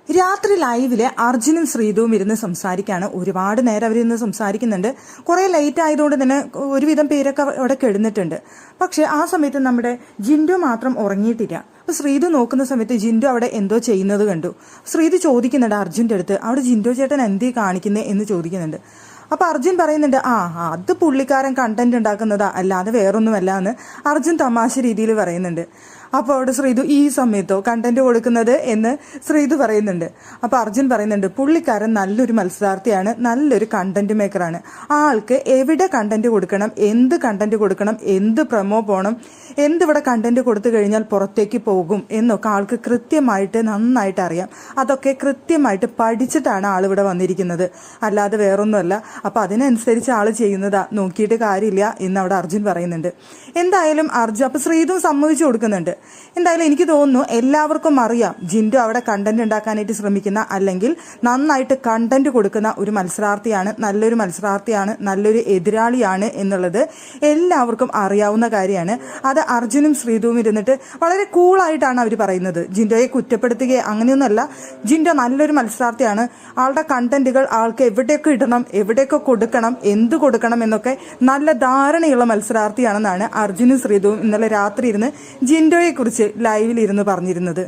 രാത്രി ലൈവില് അർജുനും ശ്രീതുവും ഇരുന്ന് സംസാരിക്കാണ്. ഒരുപാട് നേരം അവരിന്ന് സംസാരിക്കുന്നുണ്ട്. കുറെ ലേറ്റ് ആയതുകൊണ്ട് തന്നെ ഒരുവിധം പേരൊക്കെ അവിടെ കിടന്നിട്ടുണ്ട്. പക്ഷെ ആ സമയത്ത് നമ്മുടെ ജിൻഡു മാത്രം ഉറങ്ങിയിട്ടില്ല. അപ്പൊ ശ്രീതു നോക്കുന്ന സമയത്ത് ജിൻഡു അവിടെ എന്തോ ചെയ്യുന്നത് കണ്ടു. ശ്രീതു ചോദിക്കുന്നുണ്ട് അർജുന്റെ അടുത്ത്, അവിടെ ജിൻഡു ചേട്ടൻ എന്തേ കാണിക്കുന്നേ എന്ന് ചോദിക്കുന്നുണ്ട്. അപ്പൊ അർജുൻ പറയുന്നുണ്ട്, അത് പുള്ളിക്കാരൻ കണ്ടന്റ് ഉണ്ടാക്കുന്നതാ, അല്ലാതെ വേറൊന്നുമല്ല എന്ന് അർജുൻ തമാശ രീതിയിൽ പറയുന്നുണ്ട്. അപ്പോൾ അവിടെ ശ്രീതു ഈ സമയത്തോ കണ്ടന്റ് കൊടുക്കുന്നത് എന്ന് ശ്രീതു പറയുന്നുണ്ട്. അപ്പൊ അർജുൻ പറയുന്നുണ്ട്, പുള്ളിക്കാരൻ നല്ലൊരു മത്സരാർത്ഥിയാണ്, നല്ലൊരു കണ്ടന്റ് മേക്കറാണ്. ആൾക്ക് എവിടെ കണ്ടന്റ് കൊടുക്കണം, എന്ത് കണ്ടന്റ് കൊടുക്കണം, എന്ത് പ്രൊമോ പോകണം, എന്തിവിടെ കണ്ടന്റ് കൊടുത്തു കഴിഞ്ഞാൽ പുറത്തേക്ക് പോകും എന്നൊക്കെ ആൾക്ക് കൃത്യമായിട്ട് നന്നായിട്ട് അറിയാം. അതൊക്കെ കൃത്യമായിട്ട് പഠിച്ചിട്ടാണ് ആളിവിടെ വന്നിരിക്കുന്നത്, അല്ലാതെ വേറൊന്നുമല്ല. അപ്പൊ അതിനനുസരിച്ച് ആള് ചെയ്യുന്നതാ, നോക്കിയിട്ട് കാര്യമില്ല എന്ന് അവിടെ അർജുൻ പറയുന്നുണ്ട്. എന്തായാലും അപ്പൊ ശ്രീതു സമ്മതിച്ചു കൊടുക്കുന്നുണ്ട്. എന്തായാലും എനിക്ക് തോന്നുന്നു എല്ലാവർക്കും അറിയാം ജിൻഡു അവിടെ കണ്ടന്റ് ഉണ്ടാക്കാനായിട്ട് ശ്രമിക്കുന്ന, അല്ലെങ്കിൽ നന്നായിട്ട് കണ്ടന്റ് കൊടുക്കുന്ന ഒരു മത്സരാർത്ഥിയാണ്, നല്ലൊരു മത്സരാർത്ഥിയാണ്, നല്ലൊരു എതിരാളിയാണ് എന്നുള്ളത് എല്ലാവർക്കും അറിയാവുന്ന കാര്യമാണ്. അത് അർജുനും ശ്രീതുവും ഇരുന്നിട്ട് വളരെ കൂളായിട്ടാണ് അവർ പറയുന്നത്. ജിൻഡോയെ കുറ്റപ്പെടുത്തുകയോ അങ്ങനെയൊന്നുമല്ല. ജിൻഡോ നല്ലൊരു മത്സരാർത്ഥിയാണ്. ആളുടെ കണ്ടന്റുകൾ ആൾക്ക് എവിടെയൊക്കെ ഇടണം, എവിടെയൊക്കെ കൊടുക്കണം, എന്ത് കൊടുക്കണം എന്നൊക്കെ നല്ല ധാരണയുള്ള മത്സരാർത്ഥിയാണെന്നാണ് അർജുനും ശ്രീതുവും ഇന്നലെ രാത്രി ഇരുന്ന് ജിൻഡോയെ കുറിച്ച് ലൈവിൽ ഇരുന്ന് പറഞ്ഞിരുന്നത്.